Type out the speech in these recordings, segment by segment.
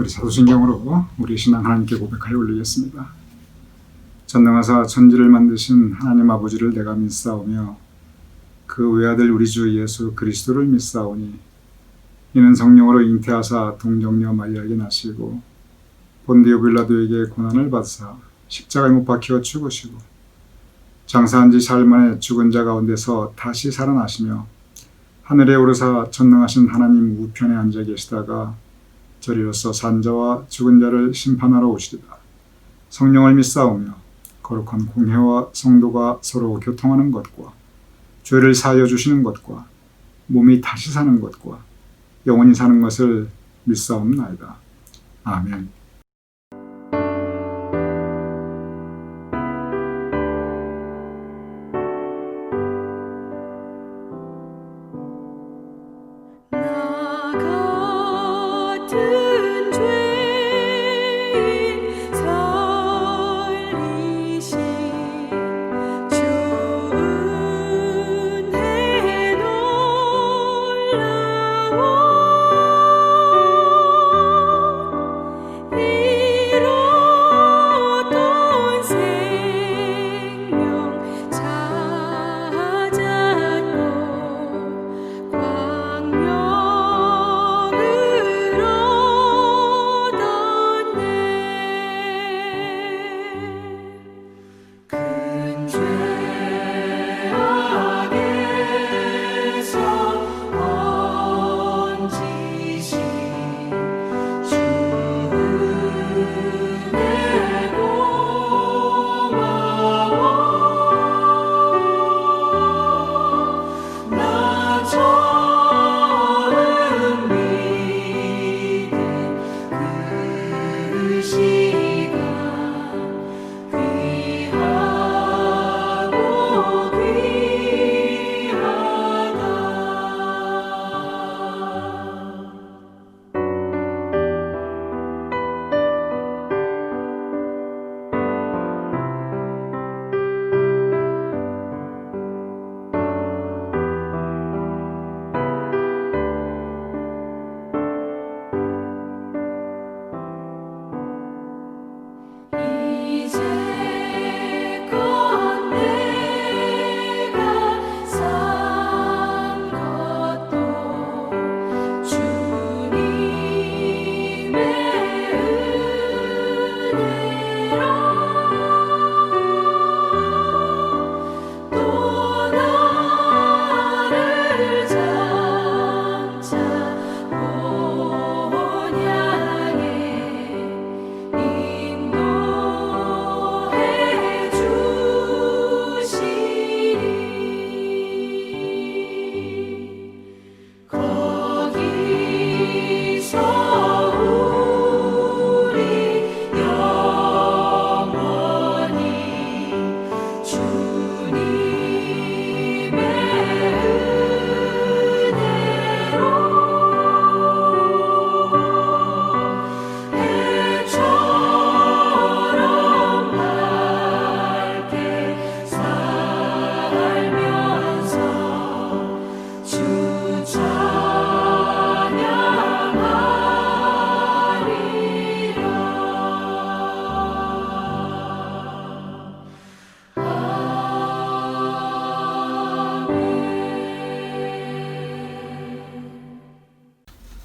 우리 사도신경으로 우리 신앙 하나님께 고백하여 올리겠습니다. 전능하사 천지를 만드신 하나님 아버지를 내가 믿사오며 그 외아들 우리 주 예수 그리스도를 믿사오니 이는 성령으로 잉태하사 동정녀 마리아에게 나시고 본디오 빌라도에게 고난을 받으사 십자가에 못 박혀 죽으시고 장사한 지 사흘 만에 죽은 자 가운데서 다시 살아나시며 하늘에 오르사 전능하신 하나님 우편에 앉아 계시다가 저리로서 산자와 죽은 자를 심판하러 오시리라. 성령을 믿사오며 거룩한 공회와 성도가 서로 교통하는 것과 죄를 사하여 주시는 것과 몸이 다시 사는 것과 영원히 사는 것을 믿사옵나이다. 아멘.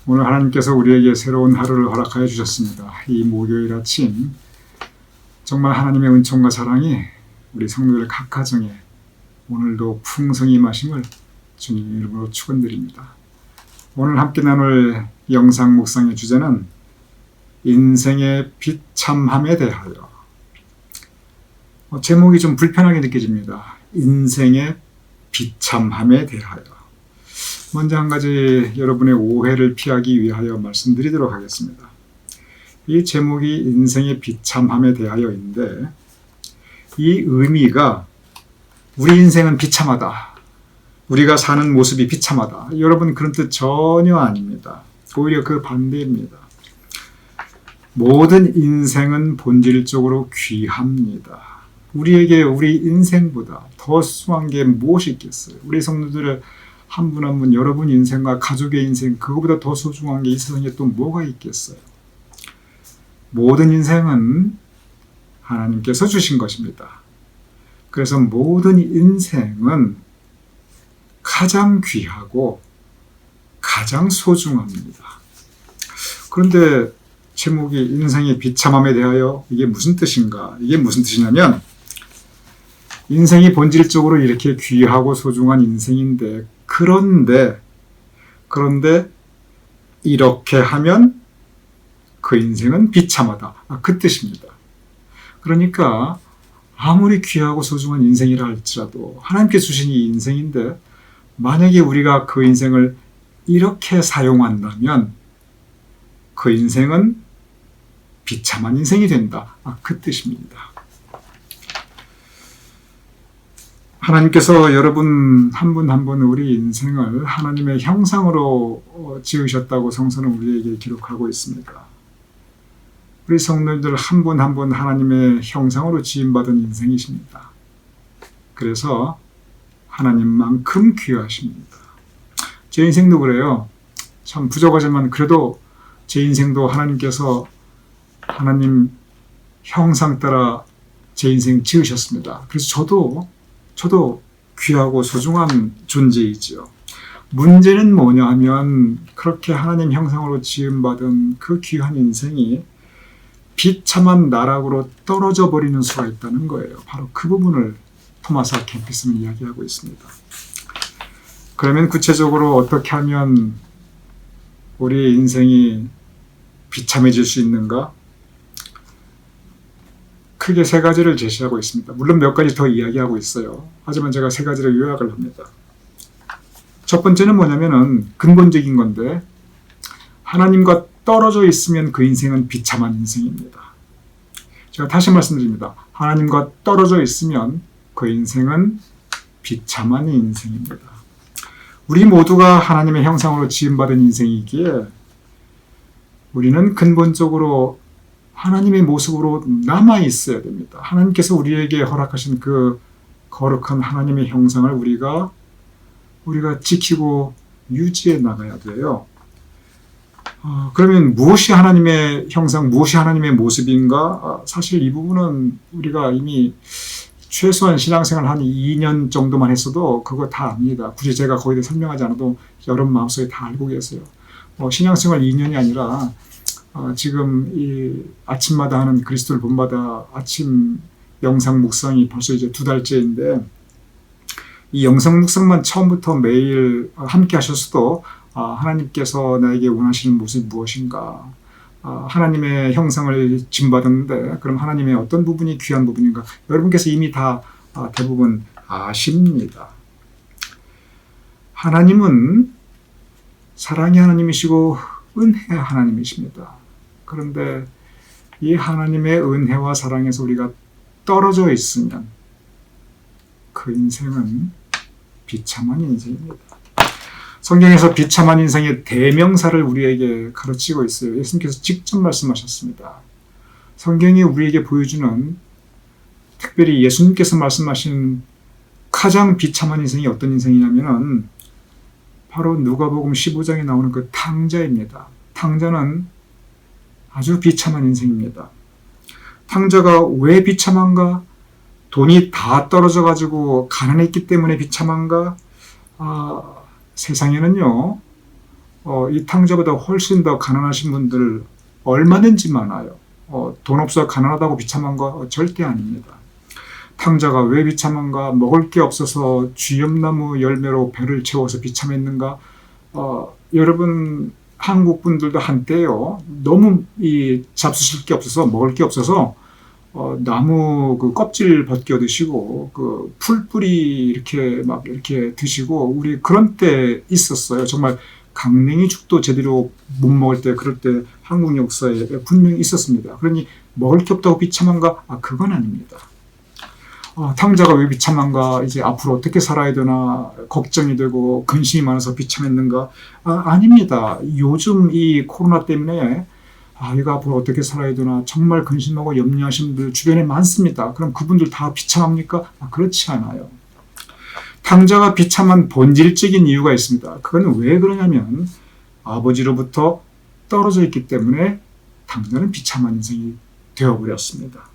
오늘 하나님께서 우리에게 새로운 하루를 허락하여 주셨습니다. 이 목요일 아침 정말 하나님의 은총과 사랑이 우리 성도들 각 가정에 오늘도 풍성히 임하심을 주님 이름으로 축원드립니다. 오늘 함께 나눌 영상 묵상의 주제는 인생의 비참함에 대하여. 제목이 좀 불편하게 느껴집니다. 인생의 비참함에 대하여. 먼저 한 가지 여러분의 오해를 피하기 위하여 말씀드리도록 하겠습니다. 이 제목이 인생의 비참함에 대하여인데 이 의미가 우리 인생은 비참하다. 우리가 사는 모습이 비참하다. 여러분 그런 뜻 전혀 아닙니다. 오히려 그 반대입니다. 모든 인생은 본질적으로 귀합니다. 우리에게 우리 인생보다 더 소중한 게 무엇이 있겠어요? 우리 성도들의 한 분 한 분 여러분 인생과 가족의 인생 그거보다 더 소중한 게 이 세상에 또 뭐가 있겠어요? 모든 인생은 하나님께서 주신 것입니다. 그래서 모든 인생은 가장 귀하고 가장 소중합니다. 그런데 제목이 인생의 비참함에 대하여 이게 무슨 뜻인가? 이게 무슨 뜻이냐면 인생이 본질적으로 이렇게 귀하고 소중한 인생인데 그런데 이렇게 하면 그 인생은 비참하다. 그 뜻입니다. 그러니까 아무리 귀하고 소중한 인생이라 할지라도 하나님께 주신 이 인생인데 만약에 우리가 그 인생을 이렇게 사용한다면 그 인생은 비참한 인생이 된다. 그 뜻입니다. 하나님께서 여러분 한 분 한 분 우리 인생을 하나님의 형상으로 지으셨다고 성서는 우리에게 기록하고 있습니다. 우리 성도님들 한 분 한 분 하나님의 형상으로 지음받은 인생이십니다. 그래서 하나님만큼 귀하십니다. 제 인생도 그래요. 참 부족하지만 그래도 제 인생도 하나님께서 하나님 형상 따라 제 인생 지으셨습니다. 그래서 저도 귀하고 소중한 존재이지요. 문제는 뭐냐 하면 그렇게 하나님 형상으로 지음받은 그 귀한 인생이 비참한 나락으로 떨어져 버리는 수가 있다는 거예요. 바로 그 부분을 토마스 아 캠피스는 이야기하고 있습니다. 그러면 구체적으로 어떻게 하면 우리의 인생이 비참해질 수 있는가? 크게 세 가지를 제시하고 있습니다. 물론 몇 가지 더 이야기하고 있어요. 하지만 제가 세 가지를 요약을 합니다. 첫 번째는 뭐냐면은 근본적인 건데 하나님과 떨어져 있으면 그 인생은 비참한 인생입니다. 제가 다시 말씀드립니다. 하나님과 떨어져 있으면 그 인생은 비참한 인생입니다. 우리 모두가 하나님의 형상으로 지음받은 인생이기에 우리는 근본적으로 하나님의 모습으로 남아 있어야 됩니다. 하나님께서 우리에게 허락하신 그 거룩한 하나님의 형상을 우리가 지키고 유지해 나가야 돼요. 그러면 무엇이 하나님의 형상, 무엇이 하나님의 모습인가? 사실 이 부분은 우리가 이미 최소한 신앙생활 한 2년 정도만 했어도 그거 다 압니다. 굳이 제가 거기에 대해 설명하지 않아도 여러분 마음속에 다 알고 계세요. 신앙생활 2년이 아니라 지금 이 아침마다 하는 그리스도를 본받아 아침 영상 묵상이 벌써 이제 2달째인데 이 영상 묵상만 처음부터 매일 함께 하셨어도 하나님께서 나에게 원하시는 모습이 무엇인가? 하나님의 형상을 짐받았는데 그럼 하나님의 어떤 부분이 귀한 부분인가? 여러분께서 이미 다 대부분 아십니다. 하나님은 사랑의 하나님이시고 은혜의 하나님이십니다. 그런데 이 하나님의 은혜와 사랑에서 우리가 떨어져 있으면 그 인생은 비참한 인생입니다. 성경에서 비참한 인생의 대명사를 우리에게 가르치고 있어요. 예수님께서 직접 말씀하셨습니다. 성경이 우리에게 보여주는 특별히 예수님께서 말씀하신 가장 비참한 인생이 어떤 인생이냐면 바로 누가복음 15장에 나오는 그 탕자입니다. 탕자는 아주 비참한 인생입니다. 탕자가 왜 비참한가? 돈이 다 떨어져 가지고 가난했기 때문에 비참한가? 세상에는요, 이 탕자보다 훨씬 더 가난하신 분들 얼마든지 많아요. 돈 없어 가난하다고 비참한 거 절대 아닙니다. 탕자가 왜 비참한가? 먹을 게 없어서 쥐염나무 열매로 배를 채워서 비참했는가? 여러분 한국 분들도 한때요, 너무 잡수실 게 없어서 먹을 게 없어서 나무 그 껍질 벗겨 드시고 그 풀뿌리 이렇게 드시고 우리 그런 때 있었어요. 정말 강냉이 죽도 제대로 못 먹을 때 그럴 때 한국 역사에 분명히 있었습니다. 그러니 먹을 게 없다고 비참한가? 그건 아닙니다. 탕자가 왜 비참한가? 이제 앞으로 어떻게 살아야 되나 걱정이 되고 근심이 많아서 비참했는가? 아닙니다. 요즘 이 코로나 때문에 이거 앞으로 어떻게 살아야 되나 정말 근심하고 염려하시는 분들 주변에 많습니다. 그럼 그분들 다 비참합니까? 그렇지 않아요. 탕자가 비참한 본질적인 이유가 있습니다. 그건 왜 그러냐면 아버지로부터 떨어져 있기 때문에 탕자는 비참한 인생이 되어버렸습니다.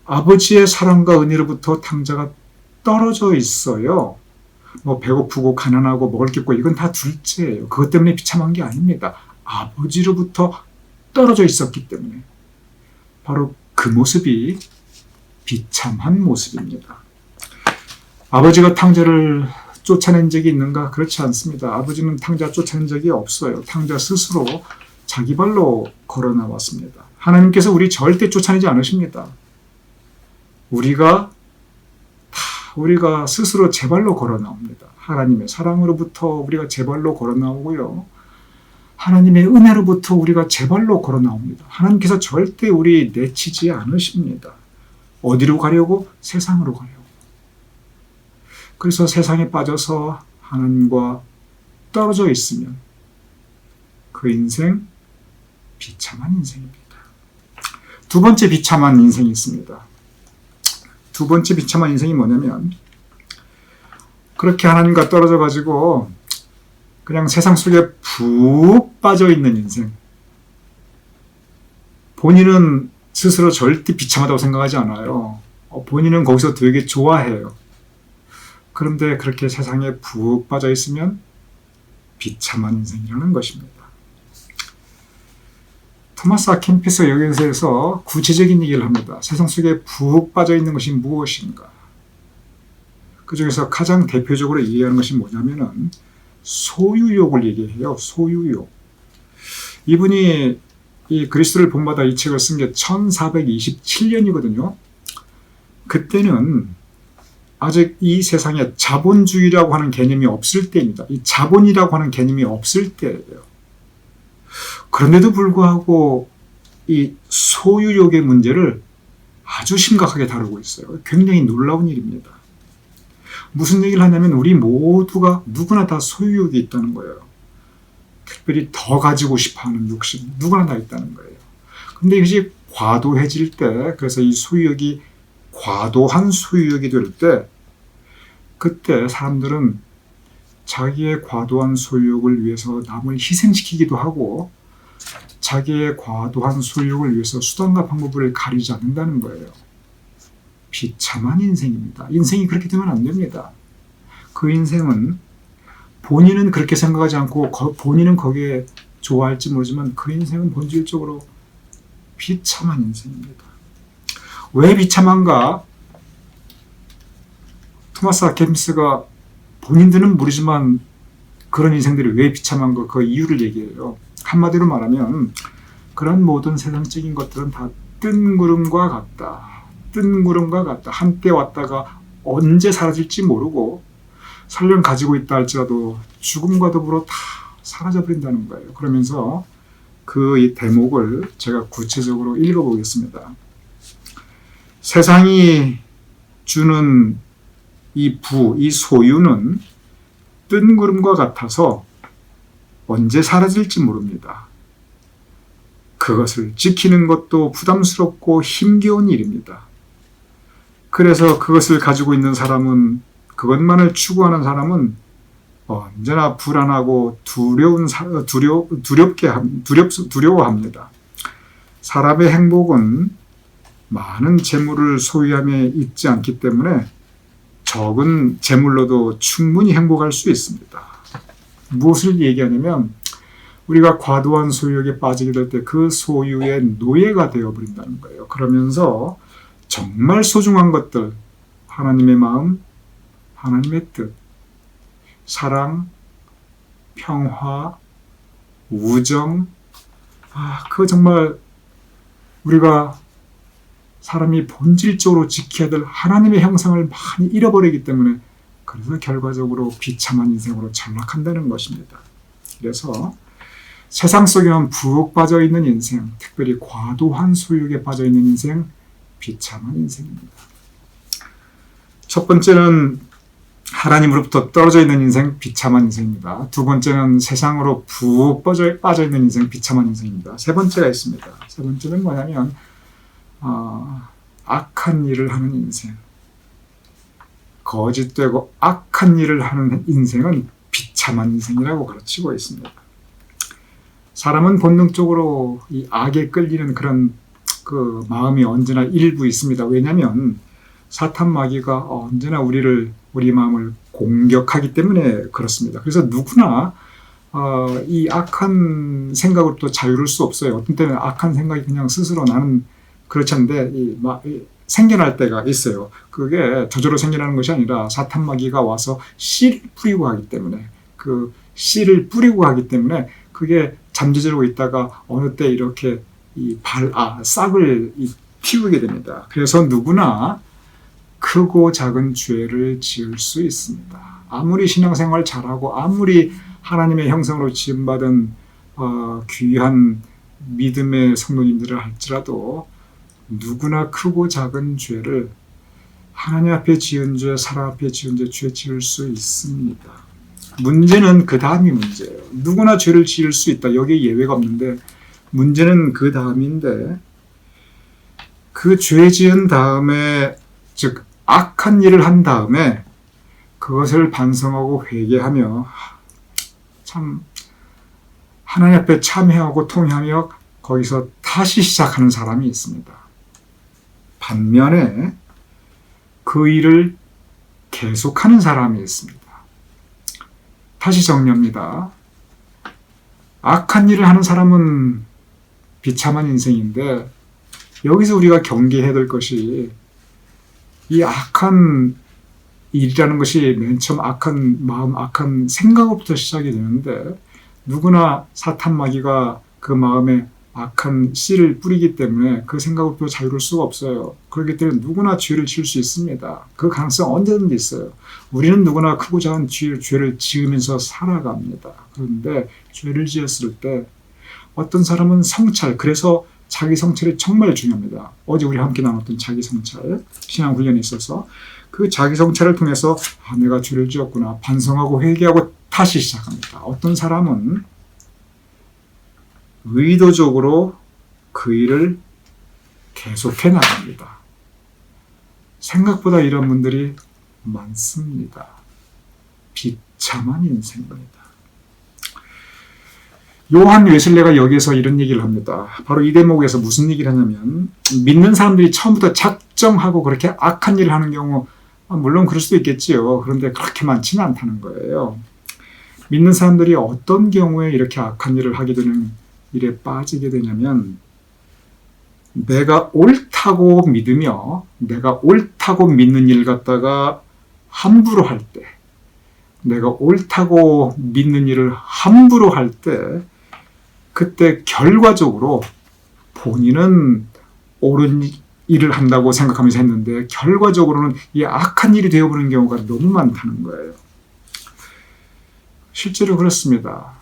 아버지의 사랑과 은혜로부터 탕자가 떨어져 있어요. 뭐 배고프고 가난하고 먹을 게 없고 이건 다 둘째예요. 그것 때문에 비참한 게 아닙니다. 아버지로부터 떨어져 있었기 때문에 바로 그 모습이 비참한 모습입니다. 아버지가 탕자를 쫓아낸 적이 있는가? 그렇지 않습니다. 아버지는 탕자 쫓아낸 적이 없어요. 탕자 스스로 자기 발로 걸어 나왔습니다. 하나님께서 우리 절대 쫓아내지 않으십니다. 우리가 스스로 제 발로 걸어 나옵니다. 하나님의 사랑으로부터 우리가 제 발로 걸어 나오고요. 하나님의 은혜로부터 우리가 제 발로 걸어 나옵니다. 하나님께서 절대 우리 내치지 않으십니다. 어디로 가려고? 세상으로 가려고. 그래서 세상에 빠져서 하나님과 떨어져 있으면 그 인생 비참한 인생입니다. 두 번째 비참한 인생이 있습니다. 두 번째 비참한 인생이 뭐냐면 그렇게 하나님과 떨어져 가지고 그냥 세상 속에 푹 빠져 있는 인생. 본인은 스스로 절대 비참하다고 생각하지 않아요. 본인은 거기서 되게 좋아해요. 그런데 그렇게 세상에 푹 빠져 있으면 비참한 인생이라는 것입니다. 토마스 아킨피스가 여기서 구체적인 얘기를 합니다. 세상 속에 푹 빠져 있는 것이 무엇인가? 그 중에서 가장 대표적으로 얘기하는 것이 뭐냐면은 소유욕을 얘기해요. 소유욕. 이분이 이 그리스도를 본받아 이 책을 쓴 게 1427년이거든요. 그때는 아직 이 세상에 자본주의라고 하는 개념이 없을 때입니다. 이 자본이라고 하는 개념이 없을 때예요. 그런데도 불구하고 이 소유욕의 문제를 아주 심각하게 다루고 있어요. 굉장히 놀라운 일입니다. 무슨 얘기를 하냐면 우리 모두가 누구나 다 소유욕이 있다는 거예요. 특별히 더 가지고 싶어하는 욕심 누구나 다 있다는 거예요. 근데 이것이 과도해질 때, 그래서 이 소유욕이 과도한 소유욕이 될 때, 그때 사람들은 자기의 과도한 소유욕을 위해서 남을 희생시키기도 하고 자기의 과도한 소유욕을 위해서 수단과 방법을 가리지 않는다는 거예요. 비참한 인생입니다. 인생이 그렇게 되면 안 됩니다. 그 인생은 본인은 그렇게 생각하지 않고 본인은 거기에 좋아할지 모르지만 그 인생은 본질적으로 비참한 인생입니다. 왜 비참한가? 토마스 아킨피스가 본인들은 모르지만 그런 인생들이 왜 비참한가 그 이유를 얘기해요. 한마디로 말하면 그런 모든 세상적인 것들은 다 뜬구름과 같다. 뜬구름과 같다. 한때 왔다가 언제 사라질지 모르고 설령 가지고 있다 할지라도 죽음과 더불어 다 사라져버린다는 거예요. 그러면서 이 대목을 제가 구체적으로 읽어보겠습니다. 세상이 주는 이 소유는 뜬구름과 같아서 언제 사라질지 모릅니다. 그것을 지키는 것도 부담스럽고 힘겨운 일입니다. 그래서 그것을 가지고 있는 사람은, 그것만을 추구하는 사람은 언제나 불안하고 두려워합니다. 사람의 행복은 많은 재물을 소유함에 있지 않기 때문에 적은 재물로도 충분히 행복할 수 있습니다. 무엇을 얘기하냐면 우리가 과도한 소유욕에 빠지게 될 때 그 소유의 노예가 되어버린다는 거예요. 그러면서 정말 소중한 것들, 하나님의 마음, 하나님의 뜻, 사랑, 평화, 우정, 그거 정말 우리가 사람이 본질적으로 지켜야 될 하나님의 형상을 많이 잃어버리기 때문에 그래서 결과적으로 비참한 인생으로 전락한다는 것입니다. 그래서 세상 속에만 푹 빠져있는 인생, 특별히 과도한 소유욕에 빠져있는 인생, 비참한 인생입니다. 첫 번째는 하나님으로부터 떨어져 있는 인생, 비참한 인생입니다. 두 번째는 세상으로 푹 빠져있는 인생, 비참한 인생입니다. 세 번째가 있습니다. 세 번째는 뭐냐면 악한 일을 하는 인생. 거짓되고 악한 일을 하는 인생은 비참한 인생이라고 가르치고 있습니다. 사람은 본능적으로 이 악에 끌리는 그런 그 마음이 언제나 일부 있습니다. 왜냐하면 사탄 마귀가 언제나 우리 마음을 공격하기 때문에 그렇습니다. 그래서 누구나 이 악한 생각으로부터 자유로울 수 없어요. 어떤 때는 악한 생각이 그냥 스스로 나는 그렇지 않은데 생겨날 때가 있어요. 그게 저절로 생겨나는 것이 아니라 사탄 마귀가 와서 씨를 뿌리고 하기 때문에 그 씨를 뿌리고 하기 때문에 그게 잠재우고 있다가 어느 때 이렇게 싹을 틔우게 됩니다. 그래서 누구나 크고 작은 죄를 지을 수 있습니다. 아무리 신앙생활 잘하고 아무리 하나님의 형상으로 지음받은 귀한 믿음의 성도님들을 할지라도 누구나 크고 작은 죄를 하나님 앞에 지은 죄, 사람 앞에 지은 죄 지을 수 있습니다. 문제는 그 다음이 문제예요. 누구나 죄를 지을 수 있다. 여기에 예외가 없는데 문제는 그 다음인데 그 죄 지은 다음에 즉 악한 일을 한 다음에 그것을 반성하고 회개하며 참 하나님 앞에 참회하고 통회하며 거기서 다시 시작하는 사람이 있습니다. 반면에 그 일을 계속하는 사람이 있습니다. 다시 정리합니다. 악한 일을 하는 사람은 비참한 인생인데 여기서 우리가 경계해야 될 것이 이 악한 일이라는 것이 맨 처음 악한 마음, 악한 생각으로부터 시작이 되는데 누구나 사탄 마귀가 그 마음에 악한 씨를 뿌리기 때문에 그 생각으로부터 자유로울 수가 없어요. 그렇기 때문에 누구나 죄를 지을 수 있습니다. 그 가능성 언제든지 있어요. 우리는 누구나 크고 작은 죄를 지으면서 살아갑니다. 그런데 죄를 지었을 때 어떤 사람은 성찰, 그래서 자기 성찰이 정말 중요합니다. 어제 우리 함께 나눴던 자기 성찰, 신앙 훈련에 있어서 그 자기 성찰을 통해서 내가 죄를 지었구나 반성하고 회개하고 다시 시작합니다. 어떤 사람은 의도적으로 그 일을 계속해 나갑니다. 생각보다 이런 분들이 많습니다. 비참한 인생입니다. 요한 웨슬레가 여기에서 이런 얘기를 합니다. 바로 이 대목에서 무슨 얘기를 하냐면 믿는 사람들이 처음부터 작정하고 그렇게 악한 일을 하는 경우 물론 그럴 수도 있겠지요. 그런데 그렇게 많지는 않다는 거예요. 믿는 사람들이 어떤 경우에 이렇게 악한 일을 하게 되는 일에 빠지게 되냐면 내가 옳다고 믿으며 내가 옳다고 믿는 일 갖다가 함부로 할 때, 내가 옳다고 믿는 일을 함부로 할 때 그때 결과적으로 본인은 옳은 일을 한다고 생각하면서 했는데 결과적으로는 이 악한 일이 되어버리는 경우가 너무 많다는 거예요. 실제로 그렇습니다.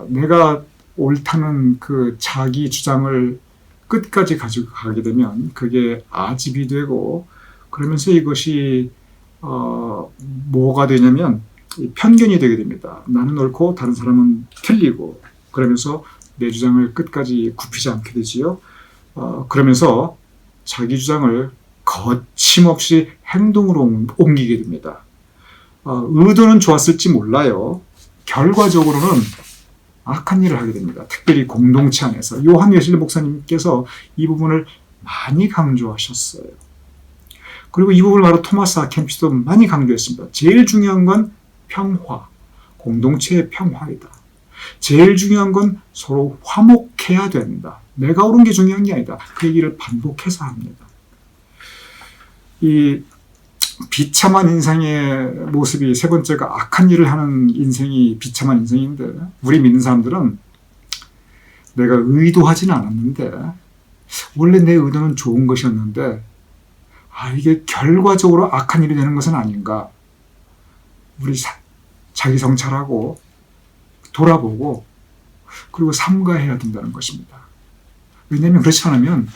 내가 옳다는 그 자기 주장을 끝까지 가지고 가게 되면 그게 아집이 되고 그러면서 이것이 뭐가 되냐면 편견이 되게 됩니다. 나는 옳고 다른 사람은 틀리고 그러면서 내 주장을 끝까지 굽히지 않게 되지요. 그러면서 자기 주장을 거침없이 행동으로 옮기게 됩니다. 의도는 좋았을지 몰라요. 결과적으로는 악한 일을 하게 됩니다. 특별히 공동체 안에서. 요한 웨슬리 목사님께서 이 부분을 많이 강조하셨어요. 그리고 이 부분을 바로 토마스 아 캠피스도 많이 강조했습니다. 제일 중요한 건 평화, 공동체의 평화이다. 제일 중요한 건 서로 화목해야 된다. 내가 옳은 게 중요한 게 아니다. 그 얘기를 반복해서 합니다. 이 비참한 인생의 모습이 세 번째가 악한 일을 하는 인생이 비참한 인생인데 우리 믿는 사람들은 내가 의도하지는 않았는데 원래 내 의도는 좋은 것이었는데 이게 결과적으로 악한 일이 되는 것은 아닌가. 우리 자기 성찰하고 돌아보고 그리고 삼가해야 된다는 것입니다. 왜냐하면 그렇지 않으면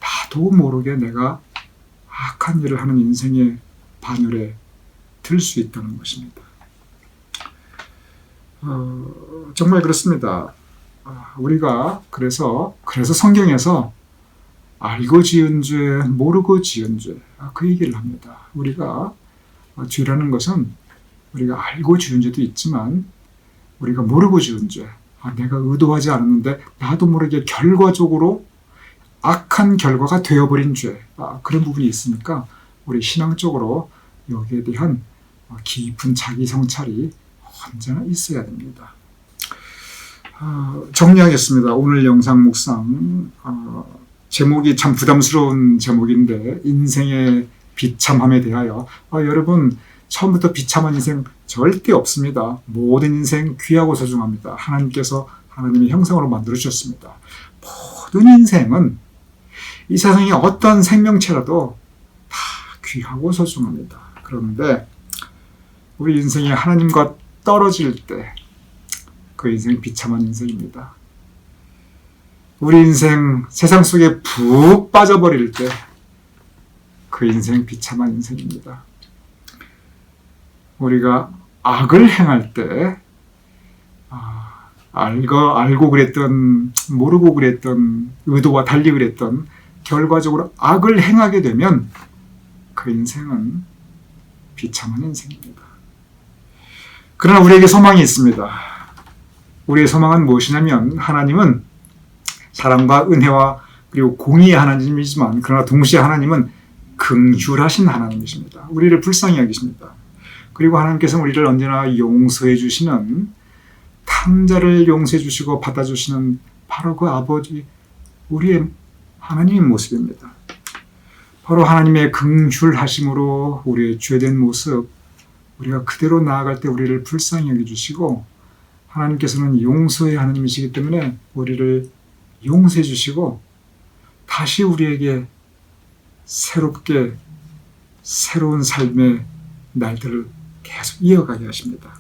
나도 모르게 내가 악한 일을 하는 인생의 반열에 들 수 있다는 것입니다. 정말 그렇습니다. 우리가 그래서 성경에서 알고 지은 죄, 모르고 지은 죄, 그 얘기를 합니다. 우리가 죄라는 것은 우리가 알고 지은 죄도 있지만 우리가 모르고 지은 죄, 내가 의도하지 않았는데 나도 모르게 결과적으로 악한 결과가 되어버린 죄, 그런 부분이 있으니까 우리 신앙적으로 여기에 대한 깊은 자기 성찰이 언제나 있어야 됩니다. 정리하겠습니다. 오늘 영상 묵상 제목이 참 부담스러운 제목인데 인생의 비참함에 대하여 여러분 처음부터 비참한 인생 절대 없습니다. 모든 인생 귀하고 소중합니다. 하나님께서 하나님의 형상으로 만들어 주셨습니다. 모든 인생은 이 세상의 어떤 생명체라도 다 귀하고 소중합니다. 그런데 우리 인생이 하나님과 떨어질 때 그 인생 비참한 인생입니다. 우리 인생 세상 속에 푹 빠져버릴 때 그 인생 비참한 인생입니다. 우리가 악을 행할 때 알고 그랬던 모르고 그랬던 의도와 달리 그랬던 결과적으로 악을 행하게 되면 그 인생은 비참한 인생입니다. 그러나 우리에게 소망이 있습니다. 우리의 소망은 무엇이냐면 하나님은 사랑과 은혜와 그리고 공의의 하나님이지만 그러나 동시에 하나님은 긍휼하신 하나님이십니다. 우리를 불쌍히 여기십니다. 그리고 하나님께서는 우리를 언제나 용서해 주시는 탕자를 용서해 주시고 받아주시는 바로 그 아버지 우리의 하나님의 모습입니다. 바로 하나님의 긍휼하심으로 우리의 죄된 모습 우리가 그대로 나아갈 때 우리를 불쌍히 여겨주시고 하나님께서는 용서의 하나님이시기 때문에 우리를 용서해 주시고 다시 우리에게 새롭게 새로운 삶의 날들을 계속 이어가게 하십니다.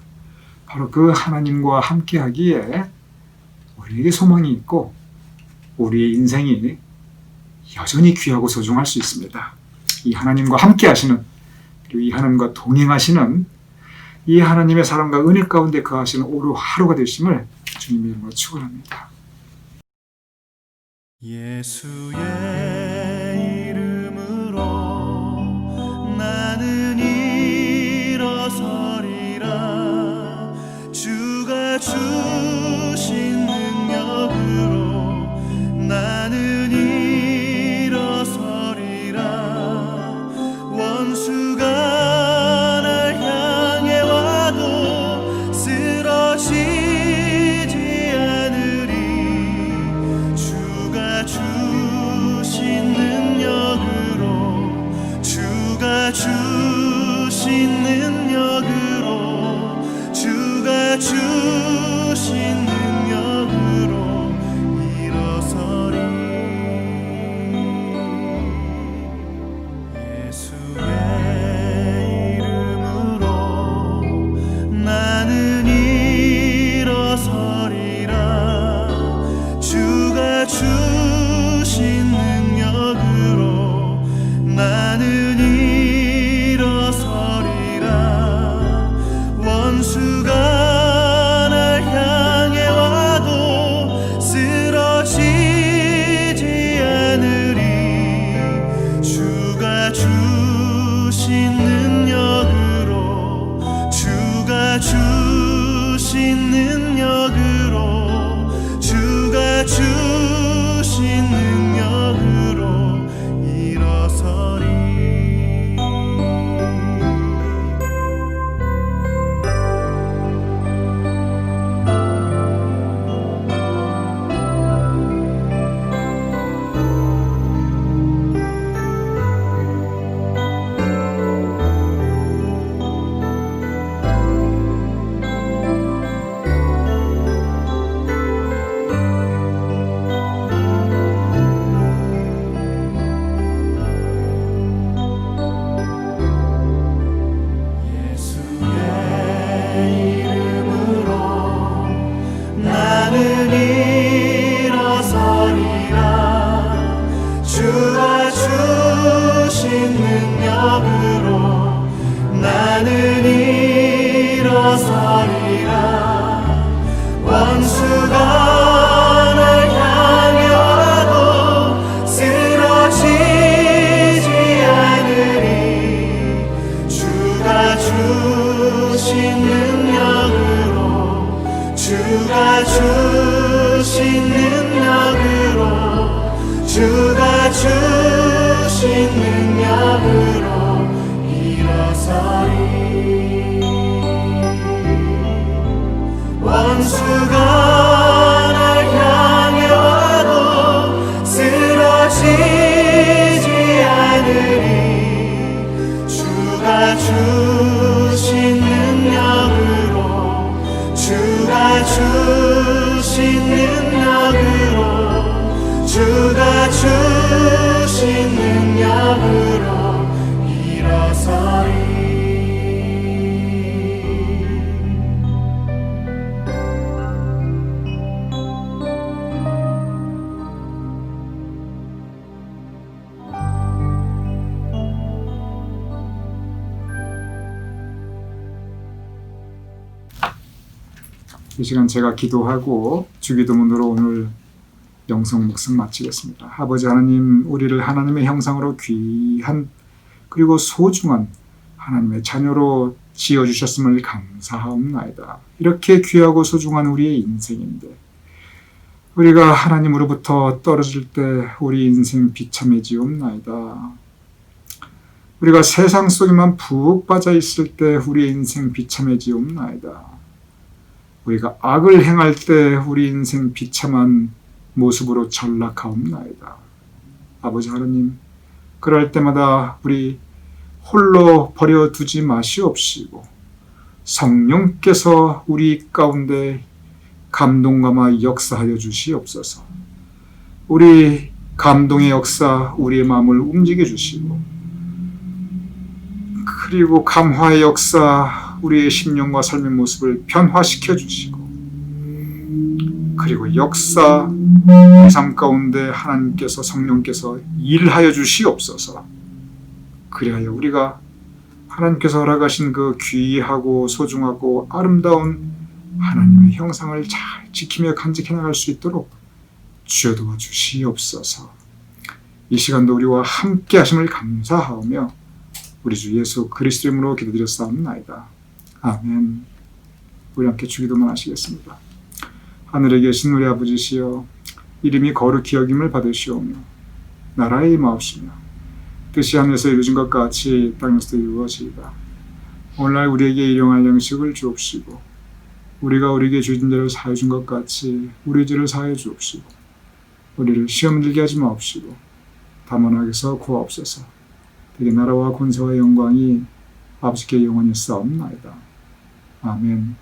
바로 그 하나님과 함께 하기에 우리에게 소망이 있고 우리의 인생이 여전히 귀하고 소중할 수 있습니다. 이 하나님과 함께 하시는 그리고 이 하나님과 동행하시는 이 하나님의 사랑과 은혜 가운데 거하시는 오늘 하루가 되심을 주님의 이름으로 축원합니다. 예수의 이름으로 나는 일어서리라. 주가 주신 능력으로 나는 일어서리라. 원수가 주신 능력으로 일어서리. 예수의 이름으로 나는 일어서리라. 주가 주신 능력으로 나는 일어서리라. 원수가 주신 능력으로 주가 주신 능력으로 일어서리. 주신 능력으로 주가 주신 능력으로 주가 주신 능력으로 일어서리 원수가 날 향해 와도 쓰러지지 않으리 주가 주신 능력으로 주가 주신 능력으로 주가 주신 능력으로 일어서리 이 시간 제가 기도하고 주기도문으로 오늘 영성 묵상 마치겠습니다. 아버지 하나님, 우리를 하나님의 형상으로 귀한 그리고 소중한 하나님의 자녀로 지어주셨음을 감사하옵나이다. 이렇게 귀하고 소중한 우리의 인생인데 우리가 하나님으로부터 떨어질 때 우리 인생 비참해지옵나이다. 우리가 세상 속에만 푹 빠져 있을 때 우리의 인생 비참해지옵나이다. 우리가 악을 행할 때 우리 인생 비참한 모습으로 전락하옵나이다. 아버지 하나님, 그럴 때마다 우리 홀로 버려두지 마시옵시고 성령께서 우리 가운데 감동감화 역사하여 주시옵소서. 우리 감동의 역사, 우리의 마음을 움직여 주시고 그리고 감화의 역사, 우리의 심령과 삶의 모습을 변화시켜 주시고 그리고 역사, 우리 삶 가운데 하나님께서 성령께서 일하여 주시옵소서. 그리하여 우리가 하나님께서 허락하신 그 귀하고 소중하고 아름다운 하나님의 형상을 잘 지키며 간직해 나갈 수 있도록 주여 도와 주시옵소서. 이 시간도 우리와 함께 하심을 감사하오며 우리 주 예수 그리스도 이름으로 기도드렸사옵나이다. 아멘. 우리 함께 주기도문 하시겠습니다. 하늘에 계신 우리 아버지시여, 이름이 거룩히 여김을 받으시오며 나라의 임하옵시며 뜻이 하늘에서 이루어진 것 같이 땅에서도 이루어지이다. 오늘날 우리에게 일용할 양식을 주옵시고 우리가 우리에게 주신 대로 사해 준 것 같이 우리 죄를 사해 주옵시고 우리를 시험 들게 하지 마옵시고 다만 악에서 구하옵소서. 되게 나라와 권세와 영광이 아버지께 영원히 싸움나이다. 아멘.